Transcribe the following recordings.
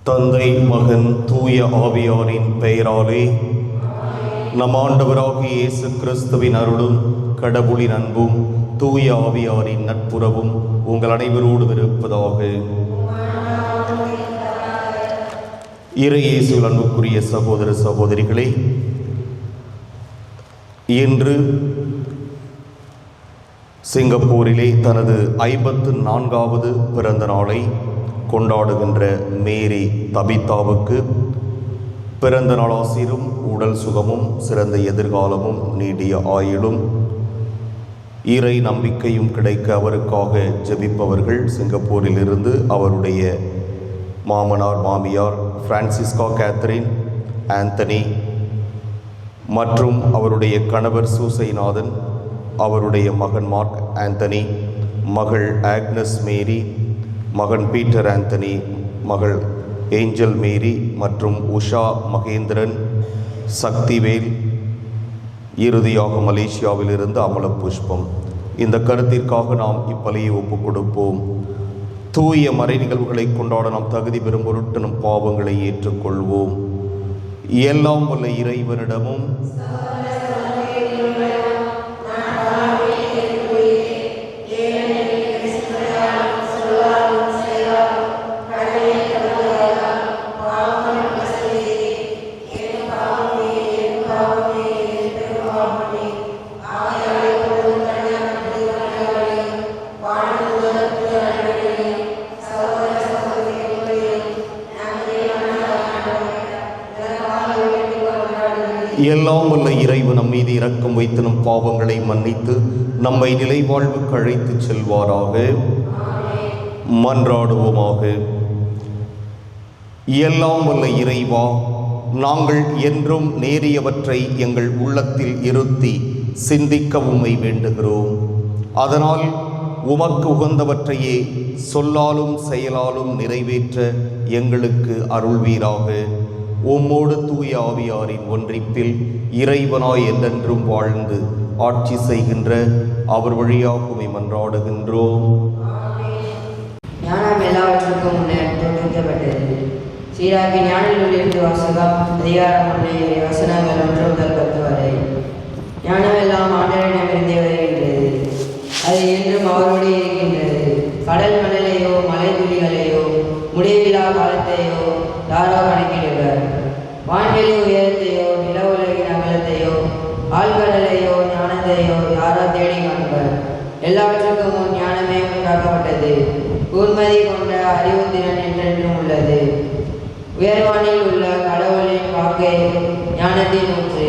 தந்தை, மகன், தூய ஆவியாரின் பெயராலே நம் ஆண்டவராகிய இயேசு கிறிஸ்துவின் அருளும் கடவுளின் அன்பும் தூய ஆவியாரின் நட்புறவும் உங்கள் அனைவரோடு இருப்பதாக. இறை இயேசுவில் அன்புக்குரிய சகோதர சகோதரிகளே, இன்று சிங்கப்பூரிலே தனது 54வது பிறந்த நாளை கொண்டாடுகின்ற மேரி தபித்தாவுக்கு பிறந்த நாள் ஆசீரும் உடல் சுகமும் சிறந்த எதிர்காலமும் நீடிய ஆயுளும் இறை நம்பிக்கையும் கிடைக்க அவருக்காக ஜெபிப்பவர்கள் சிங்கப்பூரில் இருந்து அவருடைய மாமனார், மாமியார் பிரான்சிஸ்கா கேத்தரின், ஆந்தனி மற்றும் அவருடைய கணவர் சூசைநாதன், அவருடைய மகன் மார்க் ஆந்தனி, மகள் ஆக்னஸ் மேரி, மகன் பீட்டர் ஆந்தனி, மகள் ஏஞ்சல் மேரி மற்றும் உஷா மகேந்திரன், சக்திவேல், இறுதியாக மலேசியாவில் இருந்து அமல புஷ்பம். இந்த கருத்திற்காக நாம் இப்பலியை ஒப்புக் கொடுப்போம். தூய மறை நிகழ்வுகளை கொண்டாட நாம் தகுதி பெறும் பொருட்டு நம் பாவங்களை ஏற்றுக்கொள்வோம். எல்லாம் வல்ல இறைவனிடமும் எல்லாம் வல்ல இறைவன் நம் மீது இரக்கம் வைத்து நம் பாவங்களை மன்னித்து நம்மை நிலை வாழ்வுக்கு அழைத்து செல்வாராக. மன்றாடுவோமாக. எல்லாம் வல்ல இறைவா, நாங்கள் என்றும் நேரியவற்றை எங்கள் உள்ளத்தில் இருத்தி சிந்திக்க உம்மை வேண்டுகிறோம். அதனால் உமக்கு உகந்தவற்றையே சொல்லாலும் செயலாலும் நிறைவேற்ற எங்களுக்கு அருள்வீராக. உம்மோடு தூய ஆவியாரின் ஒன்றிப்பில் இறைவனாய் என்றென்றும் வாழ்ந்து ஆட்சி செய்கின்ற அவர் வழியாக உம்மை மன்றாடுகின்றோம். ஞானம் எல்லாவற்றுக்கும் முன்னர் தோற்றுவிக்கப்பட்டது. சீராக்கி ஞான நூலிலிருந்து வாசகம். அதிகாரம் 1 வசனங்கள் 1 முதல் 10 வரை. ஞானம் எல்லாம் ஆண்டவரிடமிருந்தே வருகின்றது, அது என்றும் அவரோடு இருக்கின்றது. கடல் மணலையோ மலை துளிகளையோ முடிவில்லா காலத்தையோ யாரோ கணக்கிடுவர்? வான்வெளி உயரத்தையோ நில உலகின் அகலத்தையோ ஆழ்கடலையோ ஞானத்தையோ யாரோ தேடி காண்பர்? எல்லாவற்றுக்கும் முன் ஞானமே உண்டாக்கப்பட்டது. கூர்மதி கொண்ட அறிவுத்திறன் என்றென்றும் உள்ளது. உயர்வானில் உள்ள கடவுளின் வாக்கை ஞானத்தின் ஊற்று.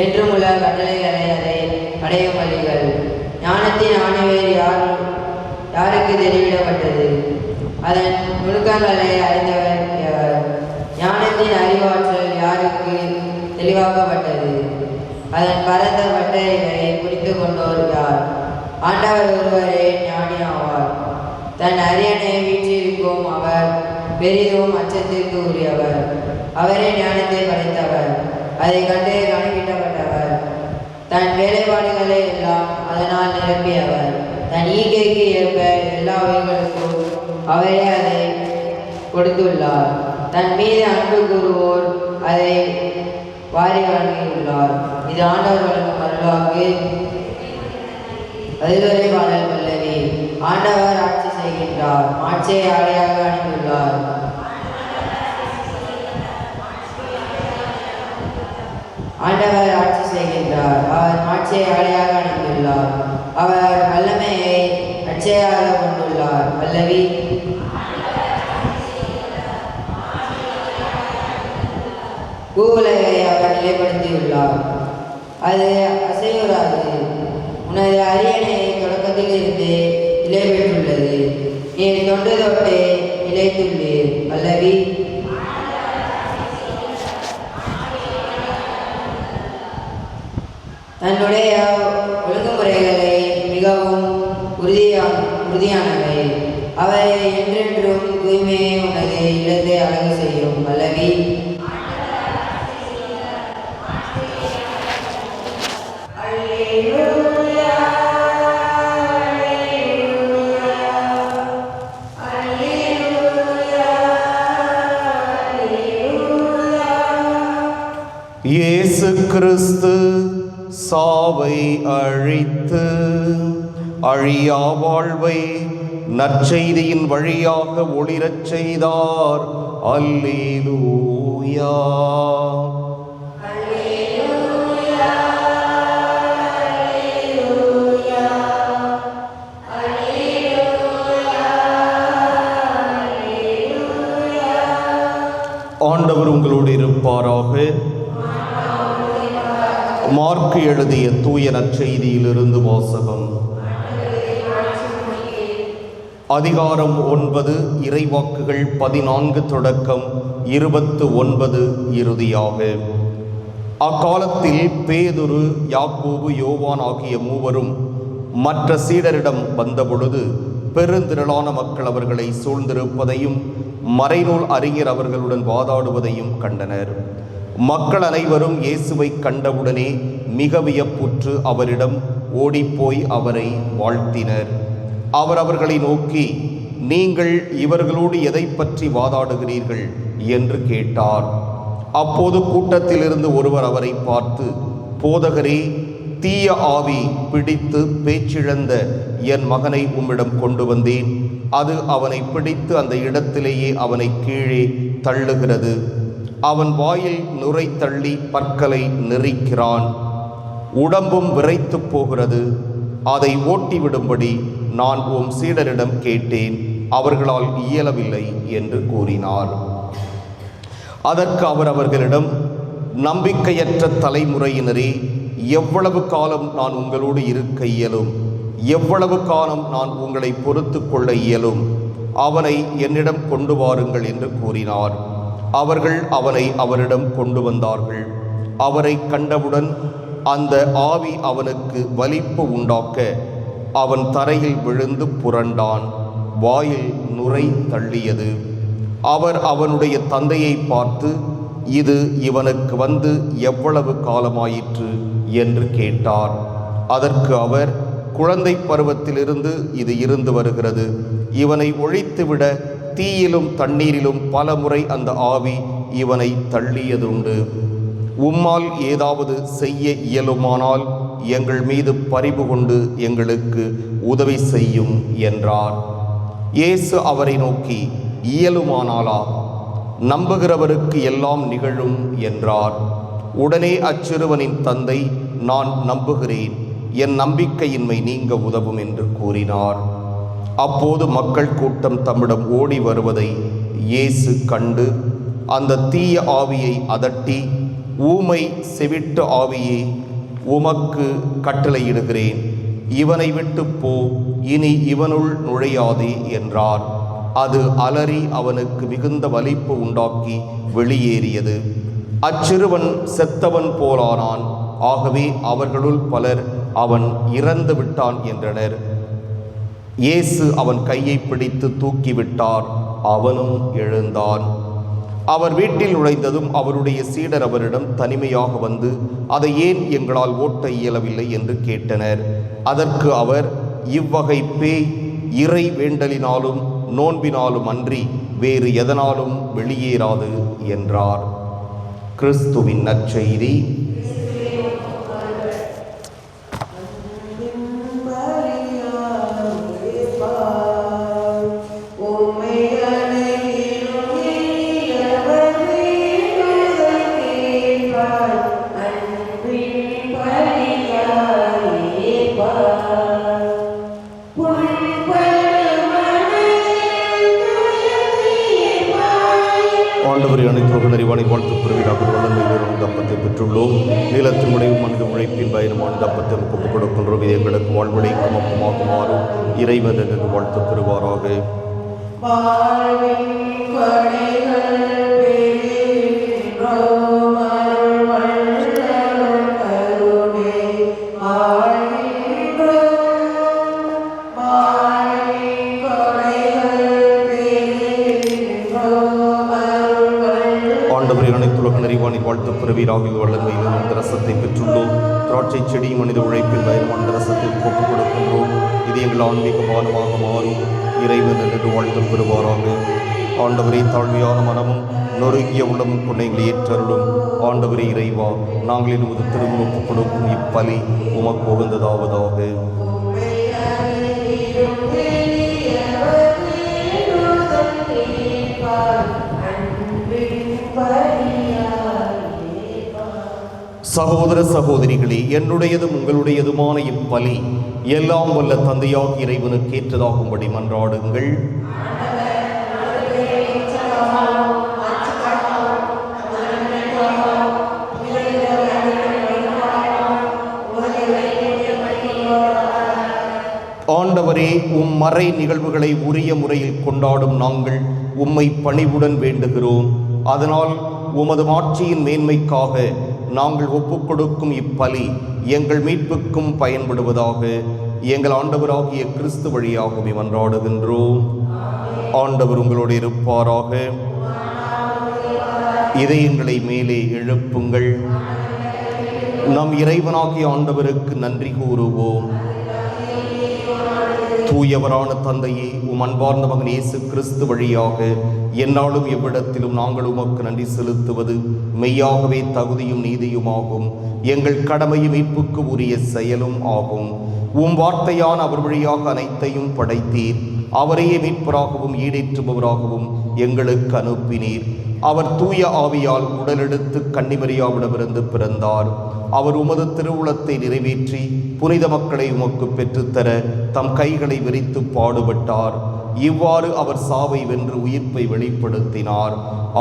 என்றும் உள்ள கட்டளைகளை அதை அடையும் வழிகள். ஞானத்தின் ஆணிவேர் யாருக்கு தெரிவிக்கப்பட்டது? அதன் நுணுக்கங்களை அறிந்தவர் எவர்? ஞானத்தின் அறிவாற்றல் யாருக்கு தெளிவாக்கப்பட்டது? அதன் பரந்த பட்டறைகளை புரிந்து கொண்டோர் யார்? ஆண்டவர் ஒருவரே ஞானி ஆவார். தன் அரியணை வீற்றிருக்கும் அவர் பெரிதும் அச்சத்திற்கு உரியவர். அவரே ஞானத்தை படைத்தவர், அதை கண்டு கணக்கிட்டப்பட்டவர். தன் வேலைப்பாடுகளை எல்லாம் அதனால் நிரப்பியவர். தன் ஈகைக்கு ஏற்ப எல்லா உயிர்களுக்கும் அவரே அதை கொடுத்துள்ளார். தன் மீது அன்பு கூறுவோர் அதை வாரி வழங்கியுள்ளார். இது ஆண்டவர் வழங்கும் அருள்வாக்கு. அதிலுரை பாடல் பல்லவி. ஆண்டவர் ஆட்சி செய்கின்றார், ஆட்சியை ஆடையாக அணிந்துள்ளார். ஆண்டவர் ஆட்சி செய்கின்றார், அவர் ஆட்சியை ஆடையாக அணிந்துள்ளார். அவர் வல்லமையை அச்சையாக கொண்டுள்ளார். பல்லவி. பூவுலகை அவர் நிலைப்படுத்தியுள்ளார், அது அசையுறாது. உனது அரியணை தொடக்கத்தில் இருந்து நிலை பெற்றுள்ளது, நீ தொண்டு தொட்டு நிலைத்துள்ளீர். பல்லவி. தன்னுடைய ஒழுங்குமுறைகளை மிகவும் உறுதியானவை. அவை என்றென்றும் தூய்மையை உனது இல்லத்தை அழகு செய்யும். பல்லவி. கிறிஸ்து சாவை அழித்து அழியா வாழ்வை நற்செய்தியின் வழியாக ஒளிரச் செய்தார். அல்லேலூயா. ஆண்டவர் உங்களோடு இருப்பாராக. மார்க்கு எழுதிய தூய நற்செய்தியிலிருந்து வாசகம். அதிகாரம் 9, இறைவாக்குகள் 14 தொடக்கம் 29 இறுதியாக. அக்காலத்தில் பேதுரு, யாக்கோபு, யோவான் ஆகிய மூவரும் மற்ற சீடரிடம் வந்தபொழுது பெருந்திரளான மக்கள் அவர்களை சூழ்ந்திருப்பதையும் மறைநூல் அறிஞர் அவர்களுடன் வாதாடுவதையும் கண்டனர். மக்கள் அனைவரும் இயேசுவை கண்டவுடனே மிக வியப்புற்று அவரிடம் ஓடிப்போய் அவரை வாழ்த்தினர். அவர் அவர்களை நோக்கி, நீங்கள் இவர்களோடு எதை பற்றி வாதாடுகிறீர்கள் என்று கேட்டார். அப்போது கூட்டத்திலிருந்து ஒருவர் அவரை பார்த்து, போதகரே, தீய ஆவி பிடித்து பேச்சிழந்த என் மகனை உம்மிடம் கொண்டு வந்தேன். அது அவனை பிடித்து அந்த இடத்திலேயே அவனை கீழே தள்ளுகிறது. அவன் வாயில் நுரை தள்ளி பற்களை நெரிக்கிறான். உடம்பும் விரைத்து போகிறது. அதை ஓட்டிவிடும்படி நான் உம் சீடரிடம் கேட்டேன், அவர்களால் இயலவில்லை என்று கூறினார். அதற்கு அவர் அவர்களிடம், நம்பிக்கையற்ற தலைமுறையினரே, எவ்வளவு காலம் நான் உங்களோடு இருக்க இயலும்? எவ்வளவு காலம் நான் உங்களை பொறுத்து கொள்ள இயலும்? அவனை என்னிடம் கொண்டு வாருங்கள் என்று கூறினார். அவர்கள் அவனை அவரிடம் கொண்டு வந்தார்கள். அவரை கண்டவுடன் அந்த ஆவி அவனுக்கு வலிப்பு உண்டாக்க அவன் தரையில் விழுந்து புரண்டான். வாயில் நுரை தள்ளியது. அவர் அவனுடைய தந்தையை பார்த்து, இது இவனுக்கு வந்து எவ்வளவு காலமாயிற்று என்று கேட்டார். அதற்கு அவர், குழந்தை பருவத்திலிருந்து இது இருந்து வருகிறது. இவனை ஒழித்துவிட தீயிலும் தண்ணீரிலும் பல முறை அந்த ஆவி இவனை தள்ளியதுண்டு. உம்மால் ஏதாவது செய்ய இயலுமானால் எங்கள் மீது பரிவு கொண்டு எங்களுக்கு உதவி செய்யும் என்றார். இயேசு அவரை நோக்கி, இயலுமானாலா? நம்புகிறவருக்கு எல்லாம் நிகழும் என்றார். உடனே அச்சிறுவனின் தந்தை, நான் நம்புகிறேன், என் நம்பிக்கையின்மை நீங்க உதவும் என்று கூறினார். அப்போது மக்கள் கூட்டம் தம்மிடம் ஓடி வருவதை இயேசு கண்டு அந்த தீய ஆவியை அதட்டி, ஊமை செவிட்டு ஆவியே, உமக்கு கட்டளையிடுகிறேன், இவனை விட்டு போ, இனி இவனுள் நுழையாதே என்றார். அது அலறி அவனுக்கு மிகுந்த வலிப்பு உண்டாக்கி வெளியேறியது. அச்சிறுவன் செத்தவன் போலானான். ஆகவே அவர்களுள் பலர் அவன் இறந்து விட்டான் என்றனர். இயேசு அவன் கையை பிடித்து தூக்கிவிட்டார். அவனும் எழுந்தான். அவர் வீட்டில் நுழைந்ததும் அவருடைய சீடர் அவரிடம் தனிமையாக வந்து, அதை ஏன் எங்களால் ஓட்ட இயலவில்லை என்று கேட்டனர். அதற்கு அவர், இவ்வகை பேய் இறை வேண்டலினாலும் நோன்பினாலும் அன்றி வேறு எதனாலும் வெளியேறாது என்றார். கிறிஸ்துவின் நற்செய்தி. ஆண்டவரை அனைத்து நிறைவானை வாழ்த்து பெறுவீராக. வல்லமையிலிருந்து அப்பத்தை பெற்றுள்ளோம். நீளத்தின் முடிவும் மனித உழைப்பின் பயணமான அப்பத்தை ஒப்புக் கொடுக்கின்றோம். இது எங்களுக்கு வாழ்வடைக்கும் அப்பமாக மாறும். இறைவன் என்று வாழ்த்து பெறுவாராக. நிறைவானில் வாழ்த்து பிறவீராக. வல்லமையில் அந்த ரசத்தை பெற்றுள்ளோம். திராட்சை செடி மனித உழைப்பில் பயணமான ரசத்தை ஒப்புக் கொடுக்கின்றோம். இது எங்கள் ஆன்மீக பானமாக மாறும். இறைவன் என்று வாழ்த்து பெறுவாராக. ஆண்டவரை தாழ்மையான மனமும் நொறுங்கிய உள்ளமும் கொண்டைகளை ஏற்றருளும். ஆண்டவரே இறைவா, நாங்கள் இன்று திருமுகப்பு கொடுக்கும் இப்பலி உமக்கு உகந்ததாவதாக. சகோதர சகோதரிகளே, என்னுடையதும் உங்களுடையதுமான இப்பலி எல்லாம் வல்ல தந்தையாக இறைவனுக்கு ஏற்றதாகும்படி மன்றாடுங்கள். ஆண்டவரே, உம் மறை நிகழ்வுகளை உரிய முறையில் கொண்டாடும் நாங்கள் உம்மை பணிவுடன் வேண்டுகிறோம். அதனால் உமது மாட்சியின் மேன்மைக்காக நாங்கள் ஒப்புக் கொடுக்கும் இப்பலி எங்கள் மீட்புக்கும் பயன்படுவதாக எங்கள் ஆண்டவராகிய கிறிஸ்து வழியாகவே மன்றாடுகின்றோம். ஆண்டவர் உங்களோடு இருப்பாராக. இதயங்களை மேலே எழுப்புங்கள். நம் இறைவனாகிய ஆண்டவருக்கு நன்றி கூறுவோம். தூயவரான தந்தையே, உம் அன்பார்ந்த மகன் இயேசு கிறிஸ்து வழியாக எந்நாளும் எவ்விடத்திலும் நாங்கள் உமக்கு நன்றி செலுத்துவது மெய்யாகவே தகுதியும் நீதியுமாகும். எங்கள் கடமையும் மீட்புக்கு உரிய செயலும் ஆகும். உம் வார்த்தையான அவர் வழியாக அனைத்தையும் படைத்தீர். அவரையே மீட்பராகவும் ஈடேற்றுபவராகவும் எங்களுக்கு அனுப்பினீர். அவர் தூய ஆவியால் உடலெடுத்து கன்னிமரியாவிடமிருந்து பிறந்தார். அவர் உமது திருவுளத்தை நிறைவேற்றி புனித மக்களை உமக்கு பெற்றுத்தர தம் கைகளை விரித்து பாடுபட்டார். இவ்வாறு அவர் சாவை வென்று உயிர்ப்பை வெளிப்படுத்தினார்.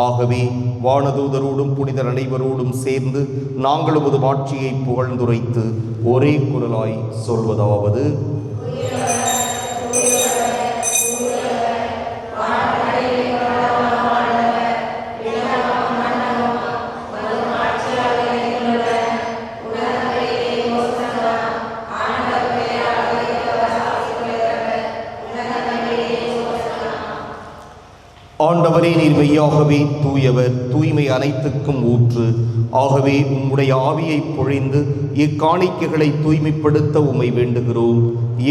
ஆகவே வானதூதரோடும் புனிதர் அனைவரோடும் சேர்ந்து நாங்கள் உமது மாட்சியை புகழ்ந்துரைத்து ஒரே குரலாய் சொல்வதாவது: ஆண்டவரே, நீர் மெய்யாகவே தூயவர், தூய்மை அனைத்துக்கும் ஊற்று. ஆகவே உம்முடைய ஆவியை பொழிந்து இக்காணிக்கைகளை தூய்மைப்படுத்த உம்மை வேண்டுகிறோம்.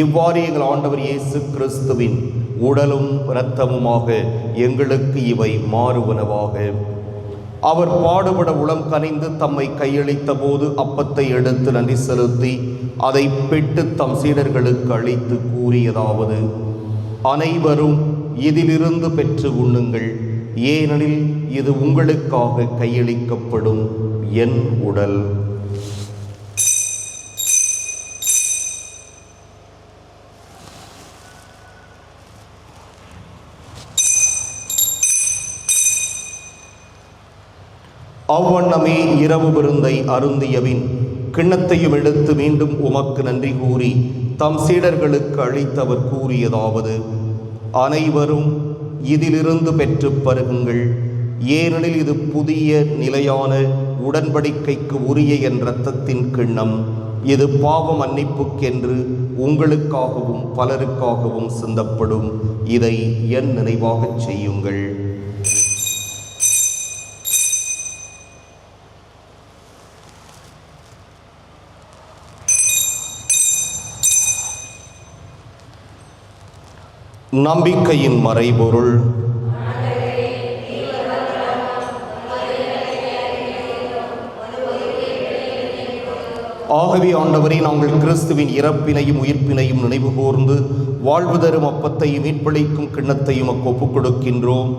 இவ்வாறு எங்கள் ஆண்டவர் இயேசு கிறிஸ்துவின் உடலும் இரத்தமுமாக எங்களுக்கு இவை மாறுவனவாக. அவர் பாடுபட உளம் கனிந்து தம்மை கையளித்த போது அப்பத்தை எடுத்து நன்றி செலுத்தி அதை பெற்று தம் சீடர்களுக்கு அளித்து கூறியதாவது: அனைவரும் இதிலிருந்து பெற்று உண்ணுங்கள், ஏனெனில் இது உங்களுக்காக கையளிக்கப்படும் என் உடல். அவ்வண்ணமே இரவு விருந்தை அருந்தியபின் கிண்ணத்தையும் எடுத்து மீண்டும் உமக்கு நன்றி கூறி தம் சீடர்களுக்கு அளித்தவர் கூறியதாவது: அனைவரும் இதிலிருந்து பெற்று பருகுங்கள், ஏனெனில் இது புதிய நிலையான உடன்படிக்கைக்கு உரிய என் இரத்தத்தின் கிண்ணம். இது பாவ மன்னிப்புக்கென்று உங்களுக்காகவும் பலருக்காகவும் சிந்தப்படும். இதை என் நினைவாகச் செய்யுங்கள். நம்பிக்கையின் மறைபொருள். ஆகவே ஆண்டவரே, நாங்கள் கிறிஸ்துவின் இறப்பினையும் உயிர்ப்பினையும் நினைவு கூர்ந்து வாழ்வு தரும் அப்பத்தையும் மீட்பளிக்கும் கிண்ணத்தையும் ஒப்புக் கொடுக்கின்றோம்.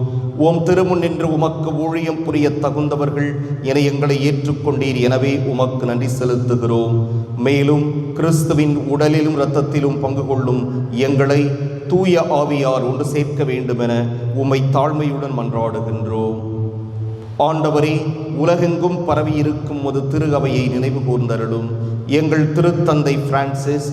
உம் திருமுன் நின்று உமக்கு ஊழியம் புரிய தகுந்தவர்கள் என எங்களை ஏற்றுக்கொண்டீர். எனவே உமக்கு நன்றி செலுத்துகிறோம். மேலும் கிறிஸ்துவின் உடலிலும் இரத்தத்திலும் பங்கு கொள்ளும் எங்களை தூய ஆவியார் ஒன்று சேர்க்க வேண்டுமென உம்மை தாழ்மையுடன் மன்றாடுகின்றோம். ஆண்டவரே, உலகெங்கும் பரவியிருக்கும் ஒரு திரு அவையை நினைவு கூர்ந்தருளும். எங்கள் திருத்தந்தை பிரான்சிஸ்,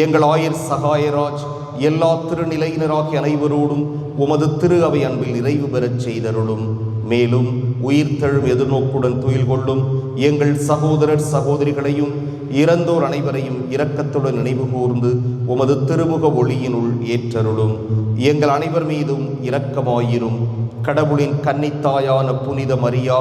எங்கள் ஆயர் சகாயராஜ், எல்லா திருநிலையினராகிய அனைவரோடும் உமது திரு அவை அன்பில் நிறைவு பெறச் செய்தருளும். மேலும் உயிர்த்தெழும் எதிர்நோக்குடன் துயில் கொள்ளும் எங்கள் சகோதரர் சகோதரிகளையும் இறந்தோர் அனைவரையும் இரக்கத்துடன் நினைவு கூர்ந்து உமது திருமுக ஒளியினுள் ஏற்றருளும். எங்கள் அனைவர் மீதும் இரக்கமாயிரும். கடவுளின் கன்னித்தாயான புனித மரியா,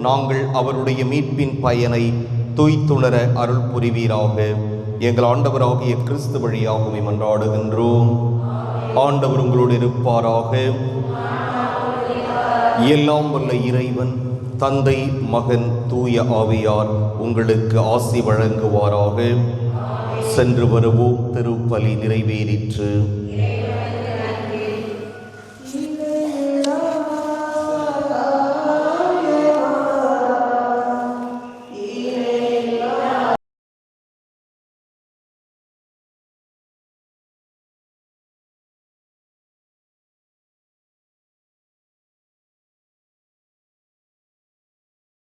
நாங்கள் அவருடைய மீட்பின் பயனை துய்த்துணர அருள் புரிவீராக. எங்கள் ஆண்டவராகிய கிறிஸ்து வழியாக உம்மை மன்றாடுகின்றோம். ஆண்டவர் உங்களோடு இருப்பாராக. எல்லாம் வல்ல இறைவன் தந்தை, மகன், தூய ஆவியார் உங்களுக்கு ஆசி வழங்குவாராக. சென்று வருவோம். திருப்பலி நிறைவேறிற்று.